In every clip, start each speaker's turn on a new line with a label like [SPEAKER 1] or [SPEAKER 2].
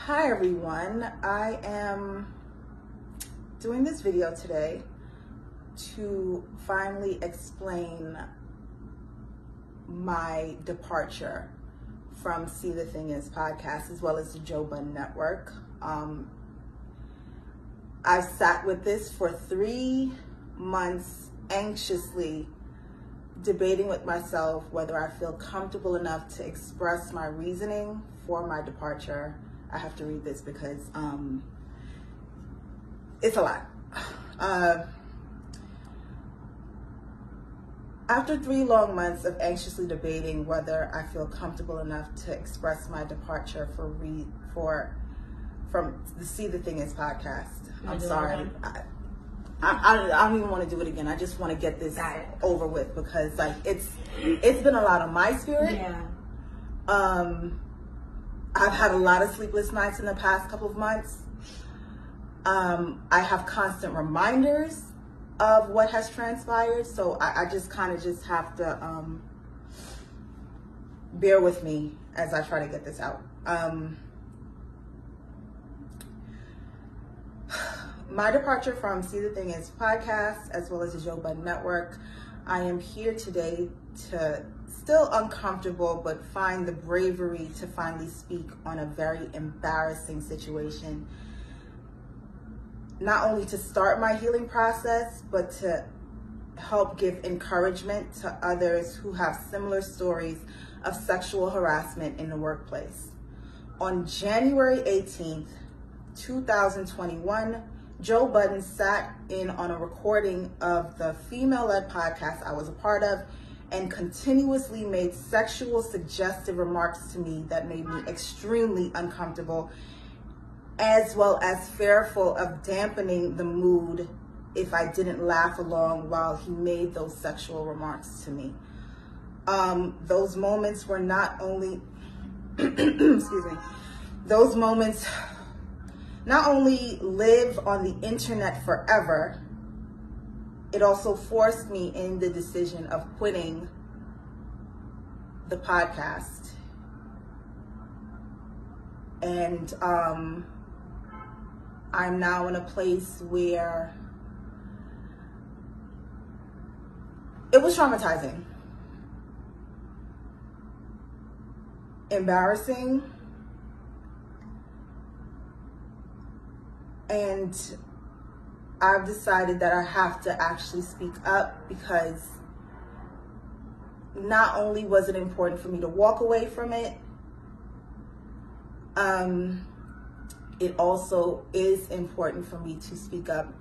[SPEAKER 1] Hi everyone, I am doing this video today to finally explain my departure from See the Thing Is podcast as well as the Joe Budden Network. I sat with this for 3 months anxiously debating with myself whether I feel comfortable enough to express my reasoning for my departure. I have to read this because it's a lot. After 3 long months of anxiously debating whether I feel comfortable enough to express my departure from the See the Thing Is podcast. I'm sorry. I don't even want to do it again. I just want to get this over with because like it's been a lot on my spirit. Yeah. I've had a lot of sleepless nights in the past couple of months. I have constant reminders of what has transpired, so I just kind of just have to bear with me as I try to get this out. My departure from See the Thing Is podcast as well as the Joe Budden Network. I am here today to still uncomfortable, but find the bravery to finally speak on a very embarrassing situation. Not only to start my healing process, but to help give encouragement to others who have similar stories of sexual harassment in the workplace. On January 18th, 2021, Joe Budden sat in on a recording of the female-led podcast I was a part of and continuously made sexual suggestive remarks to me that made me extremely uncomfortable, as well as fearful of dampening the mood if I didn't laugh along while he made those sexual remarks to me. Those moments were not only, excuse me, those moments not only live on the internet forever, it also forced me in the decision of quitting the podcast. And I'm now in a place where it was traumatizing, embarrassing, and I've decided that I have to actually speak up because not only was it important for me to walk away from it, it also is important for me to speak up,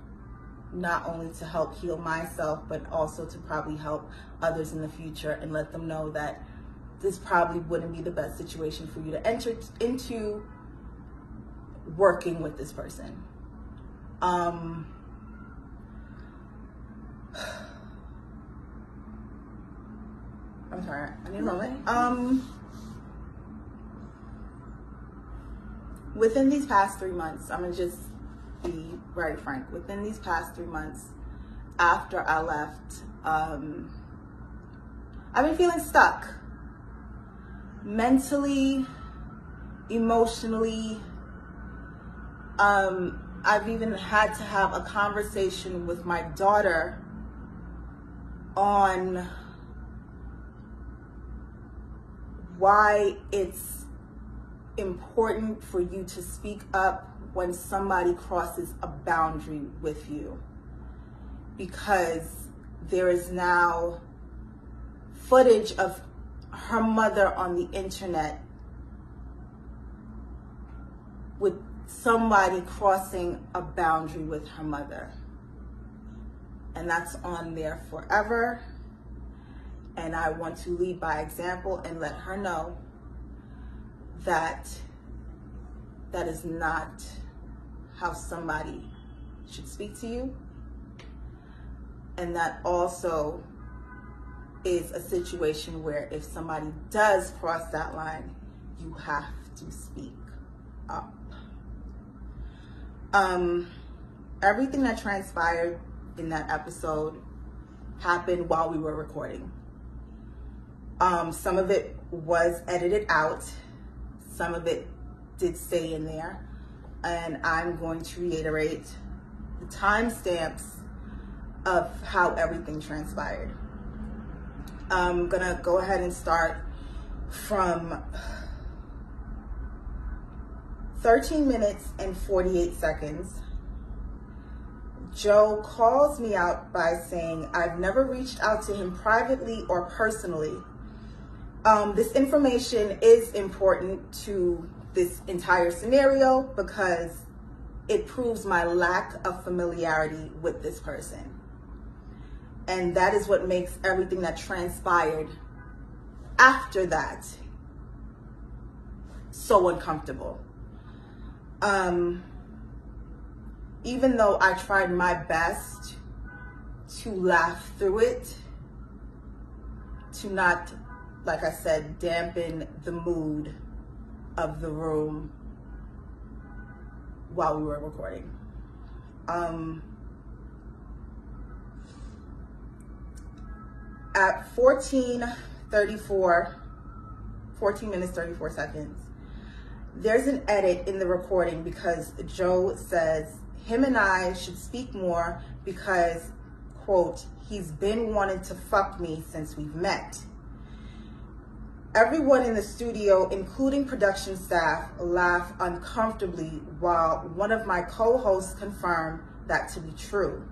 [SPEAKER 1] not only to help heal myself, but also to probably help others in the future and let them know that this probably wouldn't be the best situation for you to enter into working with this person. I'm sorry, I need a moment. Within these past 3 months, I'm gonna just be very frank. Within these past 3 months, after I left, I've been feeling stuck. Mentally, emotionally. I've even had to have a conversation with my daughter on why it's important for you to speak up when somebody crosses a boundary with you, because there is now footage of her mother on the internet with somebody crossing a boundary with her mother, and that's on there forever. And I want to lead by example and let her know that that is not how somebody should speak to you. And that also is a situation where if somebody does cross that line, you have to speak up. Everything that transpired in that episode happened while we were recording. Some of it was edited out. Some of it did say in there, and I'm going to reiterate the timestamps of how everything transpired. I'm gonna go ahead and start from 13 minutes and 48 seconds. Joe calls me out by saying, "I've never reached out to him privately or personally." This information is important to this entire scenario because it proves my lack of familiarity with this person. And that is what makes everything that transpired after that so uncomfortable. Even though I tried my best to laugh through it, to not, like I said, dampen the mood of the room while we were recording. At 14 minutes, 34 seconds, there's an edit in the recording because Joe says him and I should speak more because, quote, "he's been wanting to fuck me since we've met." Everyone in the studio, including production staff, laughed uncomfortably while one of my co-hosts confirmed that to be true.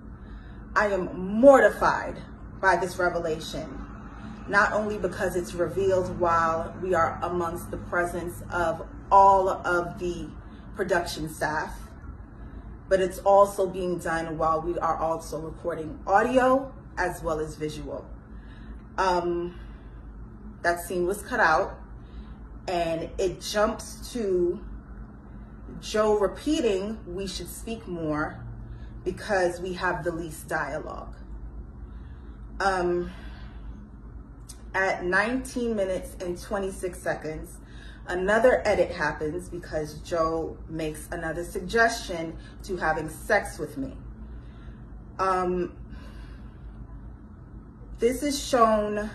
[SPEAKER 1] I am mortified by this revelation, not only because it's revealed while we are amongst the presence of all of the production staff, but it's also being done while we are also recording audio as well as visual. That scene was cut out, and it jumps to Joe repeating, "We should speak more because we have the least dialogue." At 19 minutes and 26 seconds, another edit happens because Joe makes another suggestion to having sex with me. This is shown,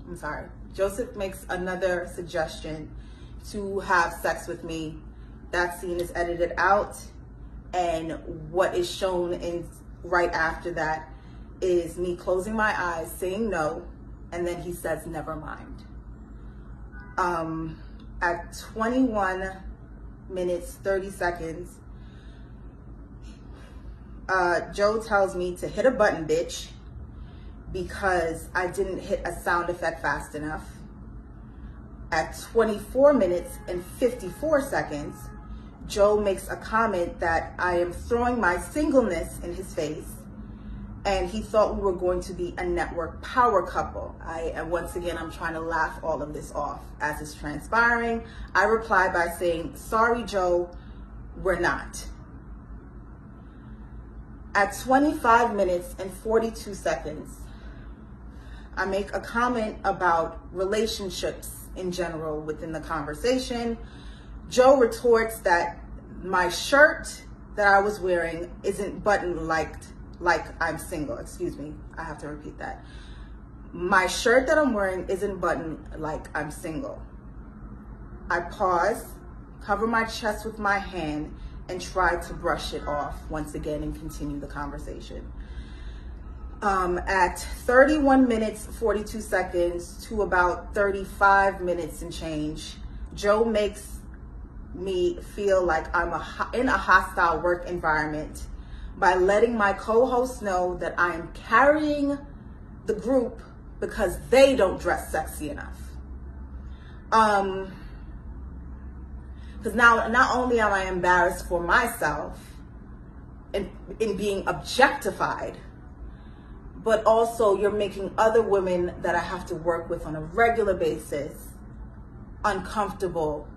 [SPEAKER 1] I'm sorry, Joseph makes another suggestion to have sex with me. That scene is edited out, and what is shown in right after that is me closing my eyes, saying no, and then he says, "Never mind." At 21 minutes, 30 seconds, Joe tells me to hit a button, bitch, because I didn't hit a sound effect fast enough. At 24 minutes and 54 seconds, Joe makes a comment that I am throwing my singleness in his face, and he thought we were going to be a network power couple. And once again, I'm trying to laugh all of this off. As it's transpiring, I reply by saying, "Sorry, Joe, we're not." At 25 minutes and 42 seconds, I make a comment about relationships in general within the conversation. Joe retorts that my shirt that I was wearing isn't buttoned like I'm single. Excuse me, I have to repeat that. My shirt that I'm wearing isn't buttoned like I'm single. I pause, cover my chest with my hand, and try to brush it off once again and continue the conversation. At 31 minutes, 42 seconds to about 35 minutes and change, Joe makes me feel like I'm in a hostile work environment by letting my co-host know that I am carrying the group because they don't dress sexy enough. Because now not only am I embarrassed for myself in being objectified, but also you're making other women that I have to work with on a regular basis uncomfortable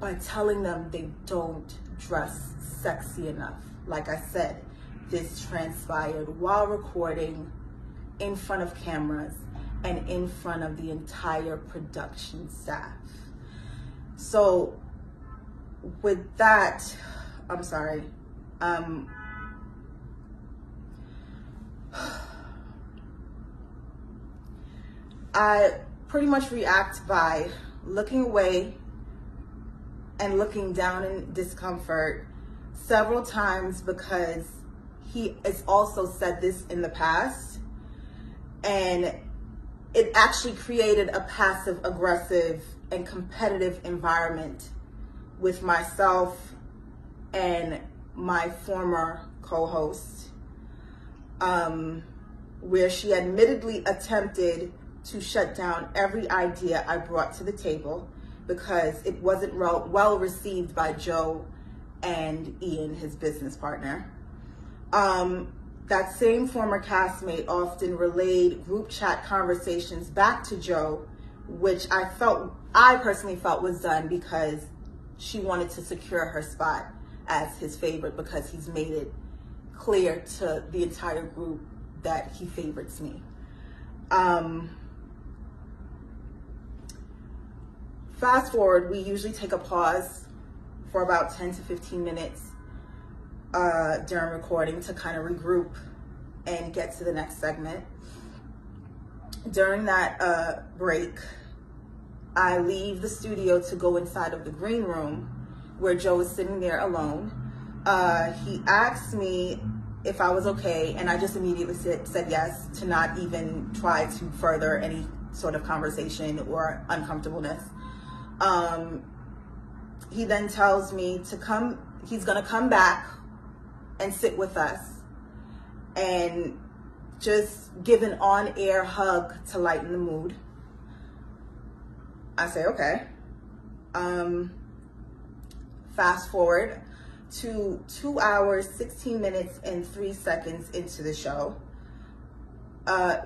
[SPEAKER 1] by telling them they don't dress sexy enough. Like I said, this transpired while recording, in front of cameras, and in front of the entire production staff. So with that, I'm sorry. pretty much react by looking away and looking down in discomfort several times, because he has also said this in the past, and it actually created a passive aggressive and competitive environment with myself and my former co-host, where she admittedly attempted to shut down every idea I brought to the table because it wasn't well received by Joe and Ian, his business partner. That same former castmate often relayed group chat conversations back to Joe, which I personally felt was done because she wanted to secure her spot as his favorite, because he's made it clear to the entire group that he favorites me. Fast forward, we usually take a pause for about 10 to 15 minutes during recording to kind of regroup and get to the next segment. During that break, I leave the studio to go inside of the green room where Joe is sitting there alone. He asked me if I was okay, and I just immediately said yes, to not even try to further any sort of conversation or uncomfortableness. He then tells me he's gonna come back and sit with us and just give an on-air hug to lighten the mood. I say, okay. Fast forward to 2 hours, 16 minutes, and 3 seconds into the show.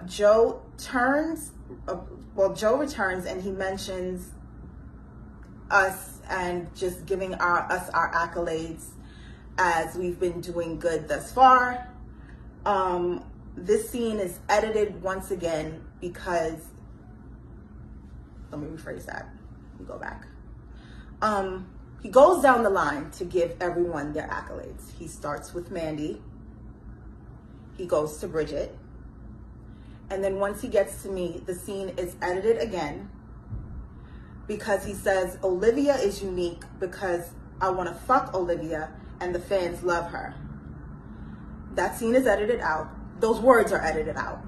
[SPEAKER 1] Joe returns and he mentions us and just giving us our accolades as we've been doing good thus far. This scene is edited once again because, let me rephrase that, let me go back. He goes down the line to give everyone their accolades. He starts with Mandy, he goes to Bridget, and then once he gets to me, the scene is edited again because he says Olivia is unique because I want to fuck Olivia and the fans love her. That scene is edited out. Those words are edited out.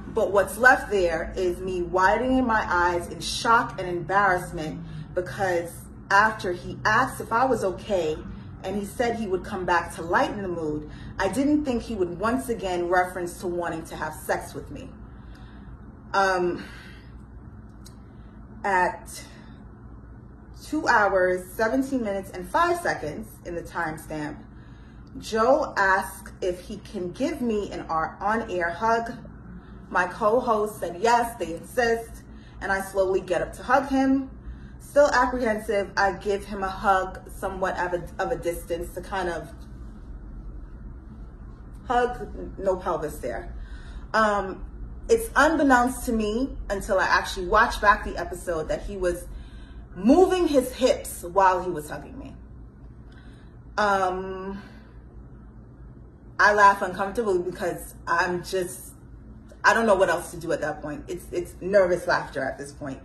[SPEAKER 1] But what's left there is me widening my eyes in shock and embarrassment, because after he asked if I was okay and he said he would come back to lighten the mood, I didn't think he would once again reference to wanting to have sex with me. At 2 hours, 17 minutes, and 5 seconds in the timestamp, Joe asked if he can give me an on-air hug. My co-host said yes, they insist, and I slowly get up to hug him. Still apprehensive, I give him a hug somewhat of a distance to kind of hug, no pelvis there. It's unbeknownst to me until I actually watch back the episode that he was moving his hips while he was hugging me. I laugh uncomfortably because I don't know what else to do at that point. It's nervous laughter at this point.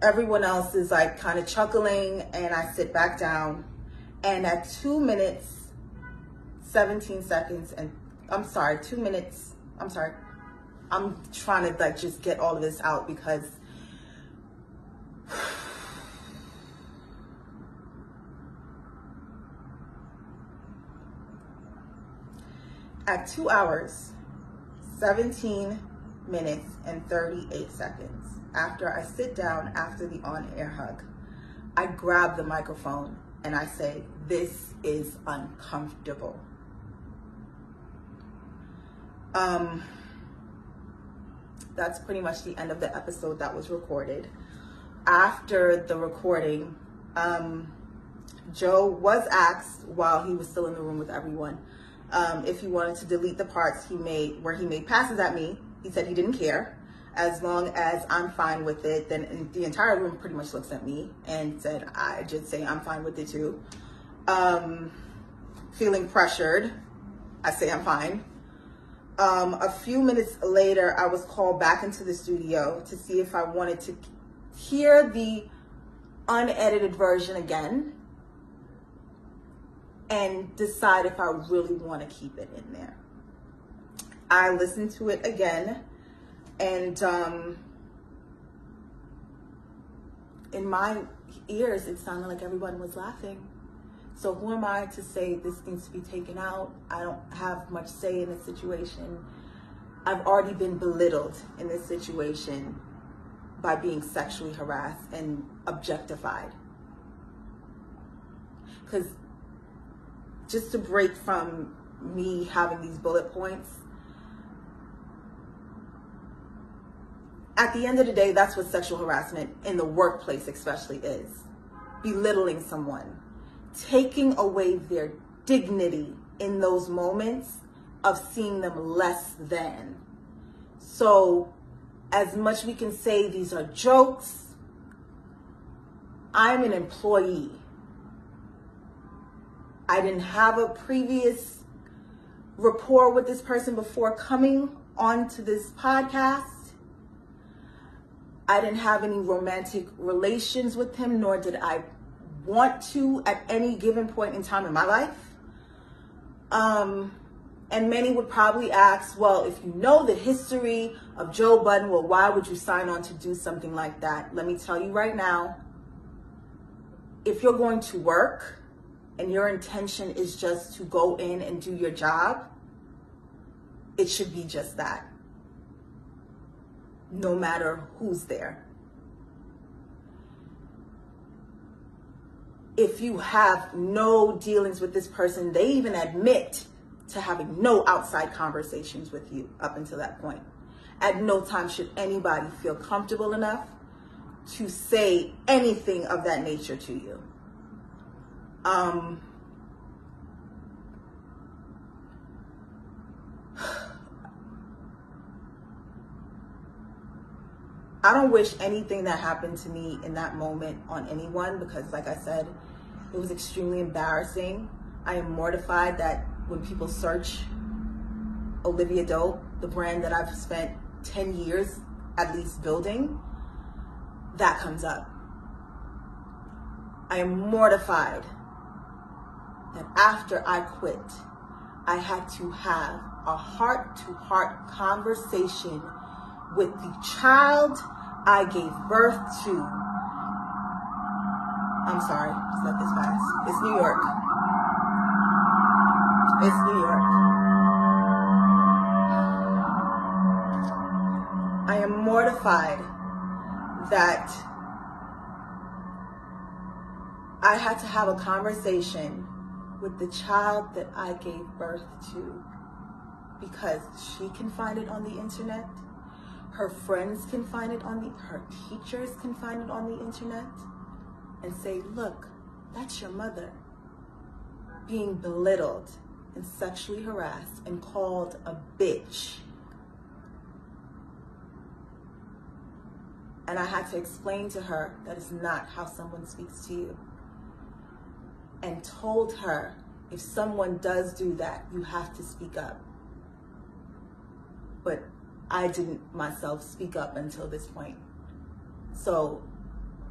[SPEAKER 1] Everyone else is like kind of chuckling, and I sit back down, and at 2 minutes, 17 seconds, and I'm trying to like just get all of this out because at 2 hours, 17 minutes, and 38 seconds, after I sit down after the on-air hug, I grab the microphone and I say, "This is uncomfortable." That's pretty much the end of the episode that was recorded. After the recording, Joe was asked while he was still in the room with everyone if he wanted to delete the parts he made where he made passes at me. He said he didn't care. As long as I'm fine with it, then the entire room pretty much looks at me and said, I just say I'm fine with it too. Feeling pressured, I say I'm fine. A few minutes later, I was called back into the studio to see if I wanted to hear the unedited version again and decide if I really want to keep it in there. I listened to it again, and in my ears, it sounded like everyone was laughing. So who am I to say this needs to be taken out? I don't have much say in this situation. I've already been belittled in this situation by being sexually harassed and objectified. Because just to break from me having these bullet points, at the end of the day, that's what sexual harassment in the workplace especially is. Belittling someone, taking away their dignity in those moments of seeing them less than. So as much we can say these are jokes, I'm an employee. I didn't have a previous rapport with this person before coming onto this podcast. I didn't have any romantic relations with him, nor did I want to at any given point in time in my life. And many would probably ask, well, if you know the history of Joe Budden, well, why would you sign on to do something like that? Let me tell you right now, if you're going to work and your intention is just to go in and do your job, it should be just that, no matter who's there. If you have no dealings with this person, they even admit to having no outside conversations with you up until that point. At no time should anybody feel comfortable enough to say anything of that nature to you. I don't wish anything that happened to me in that moment on anyone, because like I said, it was extremely embarrassing. I am mortified that when people search Olivia Dope, the brand that I've spent 10 years at least building, that comes up. I am mortified that after I quit, I had to have a heart-to-heart conversation with the child I gave birth to. I'm sorry, just let this pass. It's New York. It's New York. I am mortified that I had to have a conversation with the child that I gave birth to, because she can find it on the internet. Her friends can find it her teachers can find it on the internet and say, look, that's your mother being belittled and sexually harassed and called a bitch. And I had to explain to her that is not how someone speaks to you. And told her, if someone does do that, you have to speak up. But I didn't myself speak up until this point. So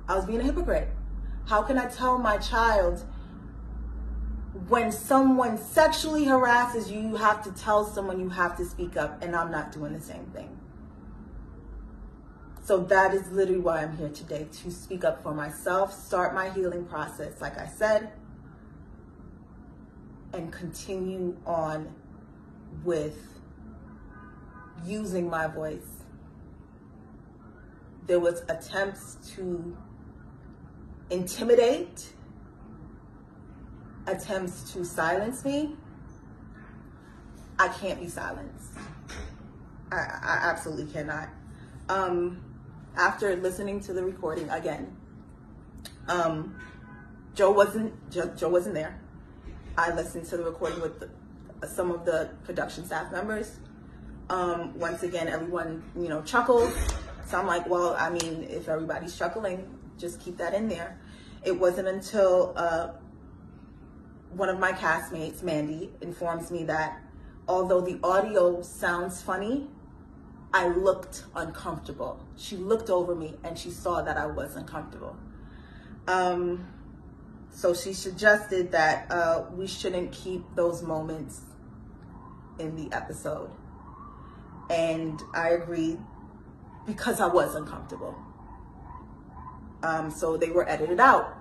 [SPEAKER 1] I was being a hypocrite. How can I tell my child, when someone sexually harasses you, you have to tell someone you have to speak up, and I'm not doing the same thing? So that is literally why I'm here today, to speak up for myself, start my healing process, like I said, and continue on with using my voice. There was attempts to intimidate, attempts to silence me. I can't be silenced. I absolutely cannot. After listening to the recording again, Joe wasn't there. I listened to the recording with some of the production staff members. Once again, everyone, chuckled. So I'm like, well, I mean, if everybody's chuckling, just keep that in there. It wasn't until one of my castmates, Mandy, informs me that although the audio sounds funny, I looked uncomfortable. She looked over me and she saw that I was uncomfortable. So she suggested that we shouldn't keep those moments in the episode. And I agreed because I was uncomfortable. So they were edited out.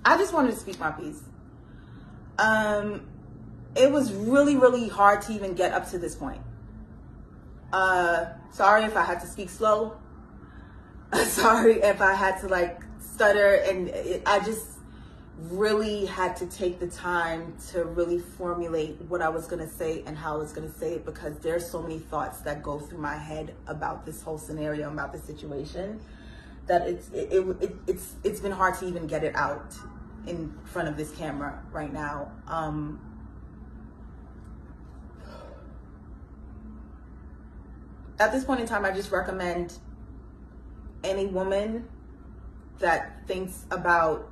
[SPEAKER 1] I just wanted to speak my piece. It was really, really hard to even get up to this point. Sorry if I had to speak slow. Sorry if I had to like stutter, and I just really had to take the time to really formulate what I was gonna say and how I was gonna say it, because there's so many thoughts that go through my head about this whole scenario, about the situation, that it's been hard to even get it out in front of this camera right now. At this point in time, I just recommend any woman that thinks about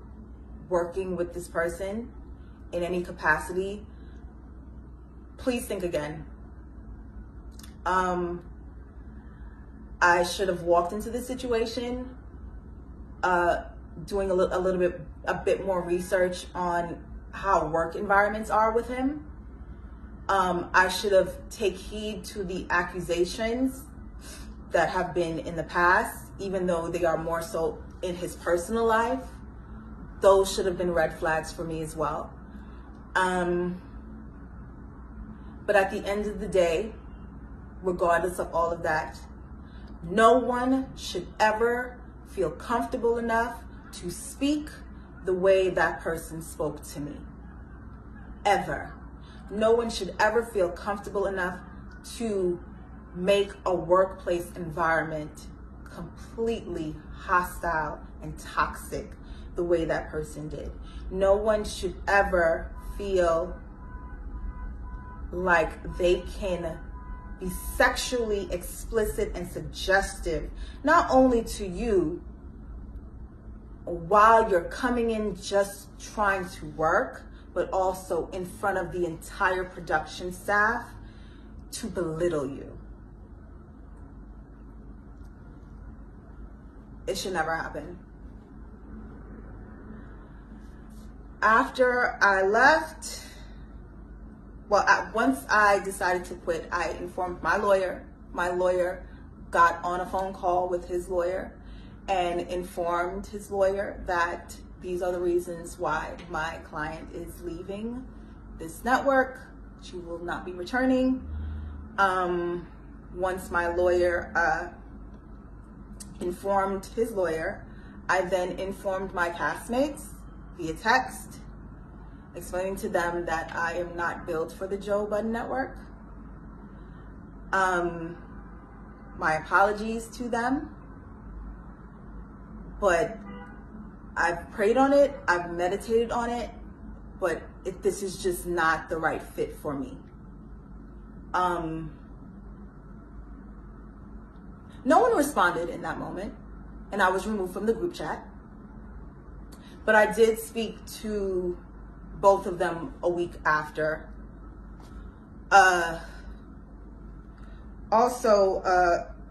[SPEAKER 1] working with this person in any capacity, please think again. I should have walked into this situation doing a bit more research on how work environments are with him. I should have taken heed to the accusations that have been in the past, even though they are more so in his personal life. Those should have been red flags for me as well. But at the end of the day, regardless of all of that, no one should ever feel comfortable enough to speak the way that person spoke to me. Ever. No one should ever feel comfortable enough to make a workplace environment completely hostile and toxic the way that person did. No one should ever feel like they can be sexually explicit and suggestive, not only to you while you're coming in just trying to work, but also in front of the entire production staff to belittle you. It should never happen. After I left, once I decided to quit, I informed my lawyer. My lawyer got on a phone call with his lawyer and informed his lawyer that these are the reasons why my client is leaving this network. She will not be returning. Once my lawyer informed his lawyer, I then informed my castmates via text, explaining to them that I am not built for the Joe Budden Network. My apologies to them, but I've prayed on it, I've meditated on it, but this is just not the right fit for me. No one responded in that moment, and I was removed from the group chat. But I did speak to both of them a week after. Also,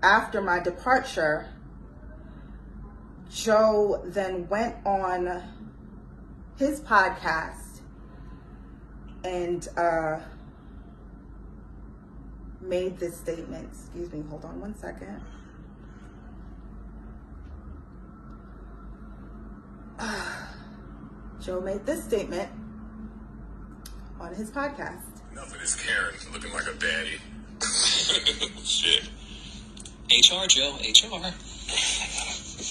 [SPEAKER 1] after my departure, Joe then went on his podcast and made this statement. Excuse me, hold on one second. Joe made this statement on his podcast.
[SPEAKER 2] Enough of this Karen looking like a baddie. Shit.
[SPEAKER 3] HR, Joe, HR.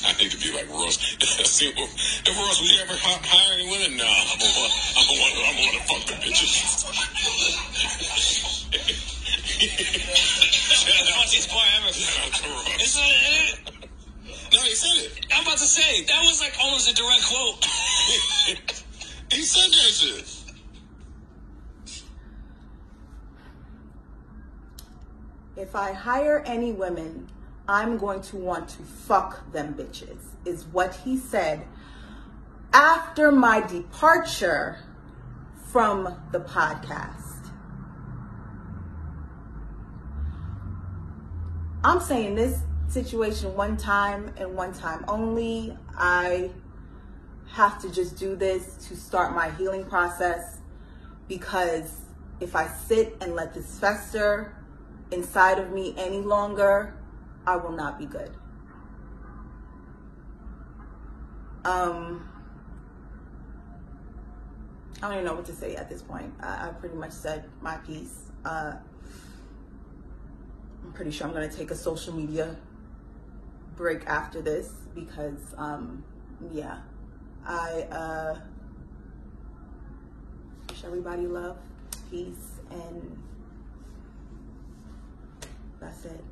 [SPEAKER 2] I need to be like Ross. If Ross, would you ever hire any women? Nah, I'm gonna want to fuck the bitches.
[SPEAKER 3] That's the funniest part ever.
[SPEAKER 2] Isn't it? No, he said it.
[SPEAKER 3] I'm about to say, that was like almost a direct quote.
[SPEAKER 2] He said that shit.
[SPEAKER 1] If I hire any women, I'm going to want to fuck them bitches, is what he said after my departure from the podcast. I'm saying this situation one time and one time only. I have to just do this to start my healing process, because if I sit and let this fester inside of me any longer, I will not be good. I don't even know what to say at this point. I pretty much said my piece. I'm pretty sure I'm going to take a social media break after this, because, yeah, I wish everybody love, peace, and that's it.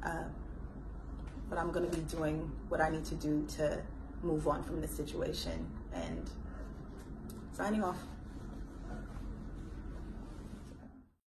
[SPEAKER 1] But I'm going to be doing what I need to do to move on from this situation, and signing off.